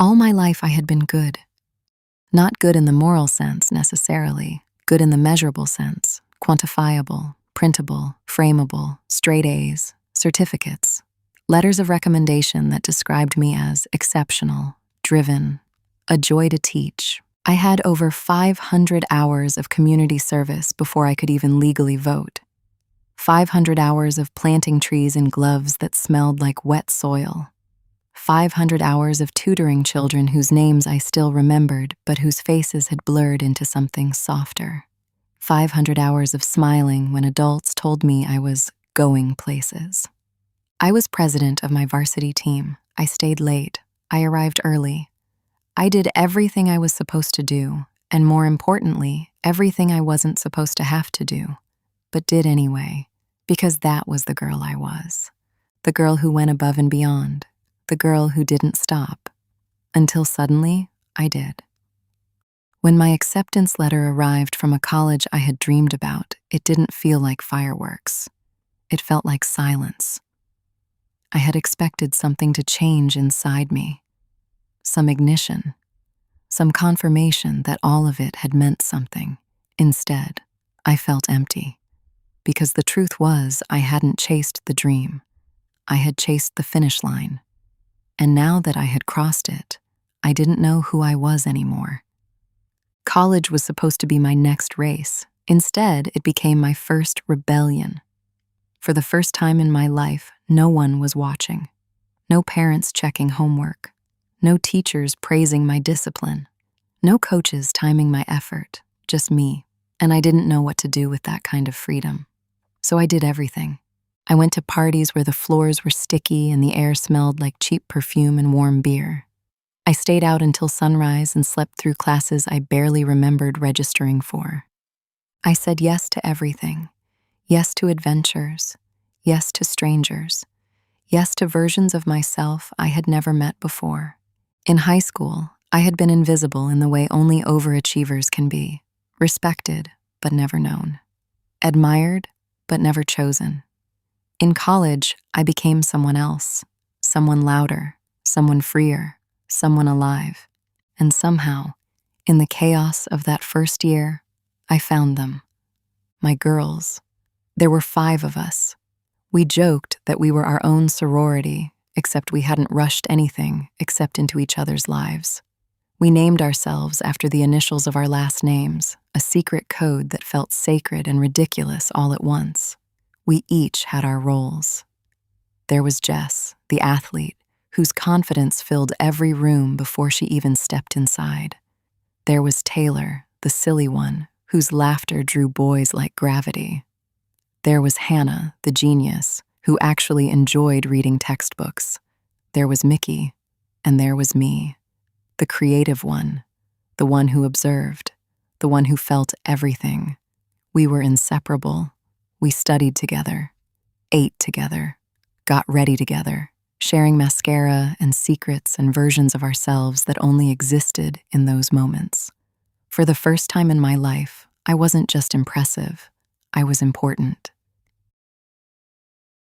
All my life I had been good. Not good in the moral sense necessarily, good in the measurable sense, quantifiable, printable, frameable, straight A's, certificates, letters of recommendation that described me as exceptional, driven, a joy to teach. I had over 500 hours of community service before I could even legally vote. 500 hours of planting trees in gloves that smelled like wet soil. 500 hours of tutoring children whose names I still remembered, but whose faces had blurred into something softer. 500 hours of smiling when adults told me I was going places. I was president of my varsity team. I stayed late. I arrived early. I did everything I was supposed to do, and more importantly, everything I wasn't supposed to have to do, but did anyway, because that was the girl I was. The girl who went above and beyond. The girl who didn't stop. Until suddenly, I did. When my acceptance letter arrived from a college I had dreamed about, it didn't feel like fireworks. It felt like silence. I had expected something to change inside me. Some ignition. Some confirmation that all of it had meant something. Instead, I felt empty. Because the truth was, I hadn't chased the dream. I had chased the finish line. And now that I had crossed it, I didn't know who I was anymore. College was supposed to be my next race. Instead, it became my first rebellion. For the first time in my life, no one was watching. No parents checking homework. No teachers praising my discipline. No coaches timing my effort. Just me. And I didn't know what to do with that kind of freedom. So I did everything. I went to parties where the floors were sticky and the air smelled like cheap perfume and warm beer. I stayed out until sunrise and slept through classes I barely remembered registering for. I said yes to everything. Yes to adventures. Yes to strangers. Yes to versions of myself I had never met before. In high school, I had been invisible in the way only overachievers can be. Respected, but never known. Admired, but never chosen. In college, I became someone else, someone louder, someone freer, someone alive. And somehow, in the chaos of that first year, I found them. My girls. There were 5 of us. We joked that we were our own sorority, except we hadn't rushed anything except into each other's lives. We named ourselves after the initials of our last names, a secret code that felt sacred and ridiculous all at once. We each had our roles. There was Jess, the athlete, whose confidence filled every room before she even stepped inside. There was Taylor, the silly one, whose laughter drew boys like gravity. There was Hannah, the genius, who actually enjoyed reading textbooks. There was Micki, and there was me, the creative one, the one who observed, the one who felt everything. We were inseparable. We studied together, ate together, got ready together, sharing mascara and secrets and versions of ourselves that only existed in those moments. For the first time in my life, I wasn't just impressive, I was important.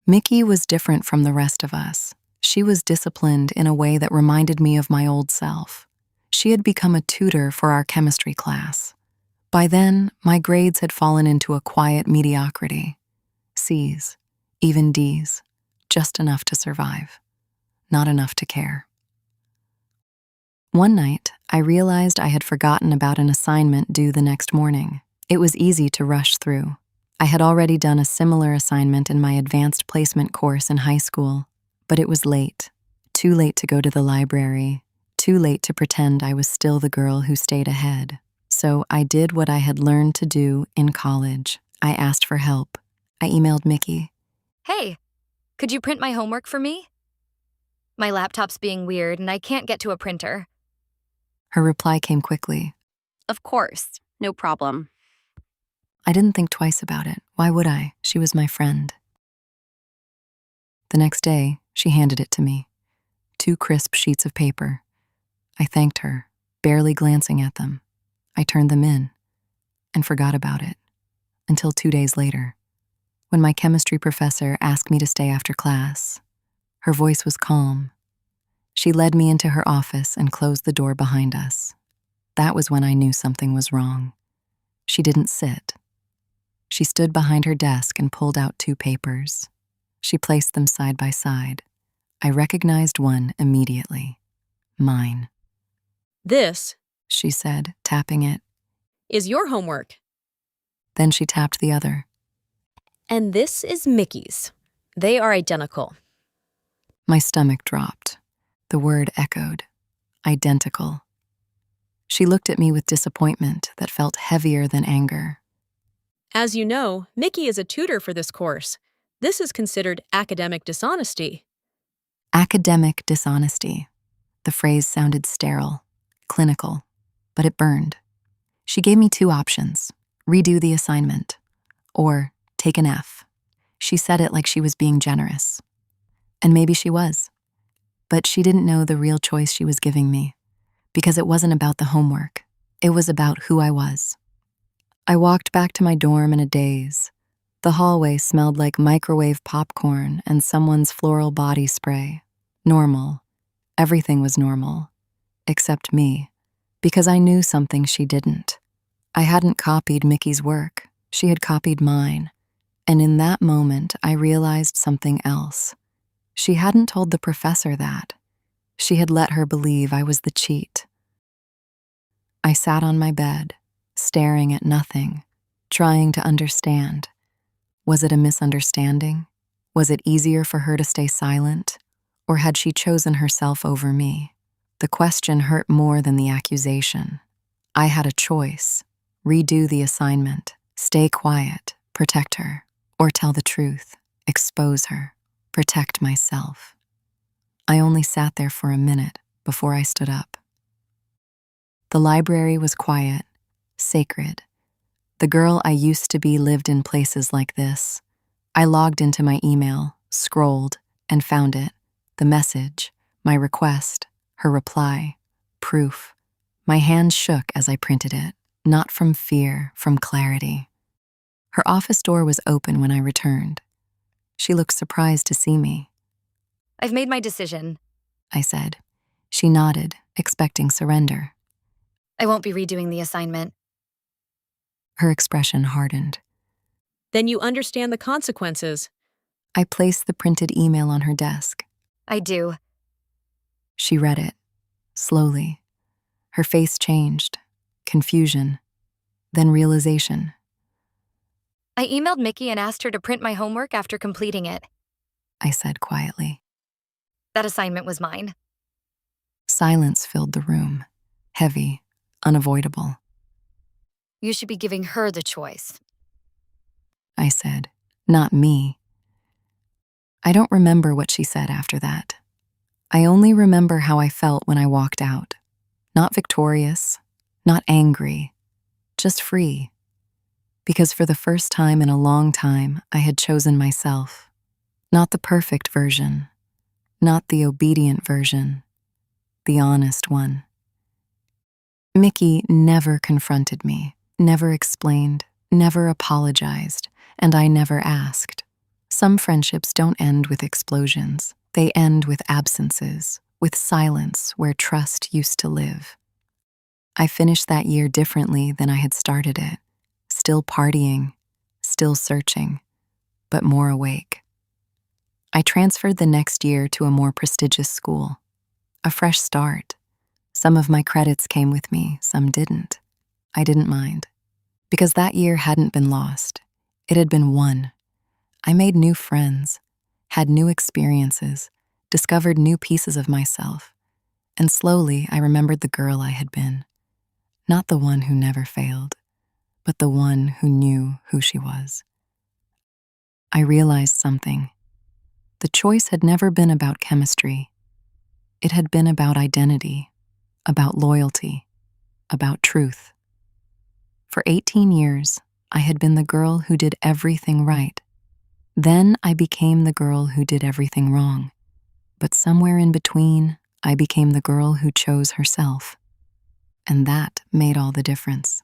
Micki was different from the rest of us. She was disciplined in a way that reminded me of my old self. She had become a tutor for our chemistry class. By then, my grades had fallen into a quiet mediocrity. C's, even D's, just enough to survive, not enough to care. One night, I realized I had forgotten about an assignment due the next morning. It was easy to rush through. I had already done a similar assignment in my advanced placement course in high school, but it was late. Too late to go to the library, too late to pretend I was still the girl who stayed ahead. So I did what I had learned to do in college. I asked for help. I emailed Micki. Hey, could you print my homework for me? My laptop's being weird and I can't get to a printer. Her reply came quickly. Of course, no problem. I didn't think twice about it. Why would I? She was my friend. The next day, she handed it to me. 2 crisp sheets of paper. I thanked her, barely glancing at them. I turned them in and forgot about it until 2 days later, when my chemistry professor asked me to stay after class. Her voice was calm. She led me into her office and closed the door behind us. That was when I knew something was wrong. She didn't sit. She stood behind her desk and pulled out 2 papers. She placed them side by side. I recognized one immediately. Mine. This She said, tapping it. is your homework. Then she tapped the other. And this is Micki's. They are identical. My stomach dropped. The word echoed. Identical. She looked at me with disappointment that felt heavier than anger. As you know, Micki is a tutor for this course. This is considered academic dishonesty. Academic dishonesty. The phrase sounded sterile, clinical, but it burned. She gave me 2 options: redo the assignment, or take an F. She said it like she was being generous. And maybe she was. But she didn't know the real choice she was giving me, because it wasn't about the homework. It was about who I was. I walked back to my dorm in a daze. The hallway smelled like microwave popcorn and someone's floral body spray. Normal. Everything was normal. Except me. Because I knew something she didn't. I hadn't copied Micki's work. She had copied mine. And in that moment, I realized something else. She hadn't told the professor that. She had let her believe I was the cheat. I sat on my bed, staring at nothing, trying to understand. Was it a misunderstanding? Was it easier for her to stay silent? Or had she chosen herself over me? The question hurt more than the accusation. I had a choice: redo the assignment, stay quiet, protect her, or tell the truth, expose her, protect myself. I only sat there for a minute before I stood up. The library was quiet, sacred. The girl I used to be lived in places like this. I logged into my email, scrolled, and found it. The message, my request, her reply, proof. My hands shook as I printed it, not from fear, from clarity. Her office door was open when I returned. She looked surprised to see me. I've made my decision. I said. She nodded, expecting surrender. I won't be redoing the assignment. Her expression hardened. Then you understand the consequences. I placed the printed email on her desk. I do. She read it, slowly. Her face changed, confusion, then realization. I emailed Micki and asked her to print my homework after completing it. I said quietly. That assignment was mine. Silence filled the room, heavy, unavoidable. You should be giving her the choice. I said, not me. I don't remember what she said after that. I only remember how I felt when I walked out. Not victorious, not angry, just free. Because for the first time in a long time, I had chosen myself. Not the perfect version, not the obedient version, the honest one. Micki never confronted me, never explained, never apologized, and I never asked. Some friendships don't end with explosions. They end with absences, with silence where trust used to live. I finished that year differently than I had started it, still partying, still searching, but more awake. I transferred the next year to a more prestigious school, a fresh start. Some of my credits came with me, some didn't. I didn't mind, because that year hadn't been lost. It had been won. I made new friends, had new experiences, discovered new pieces of myself, and slowly I remembered the girl I had been. Not the one who never failed, but the one who knew who she was. I realized something. The choice had never been about chemistry. It had been about identity, about loyalty, about truth. For 18 years, I had been the girl who did everything right. Then I became the girl who did everything wrong. But somewhere in between, I became the girl who chose herself. And that made all the difference.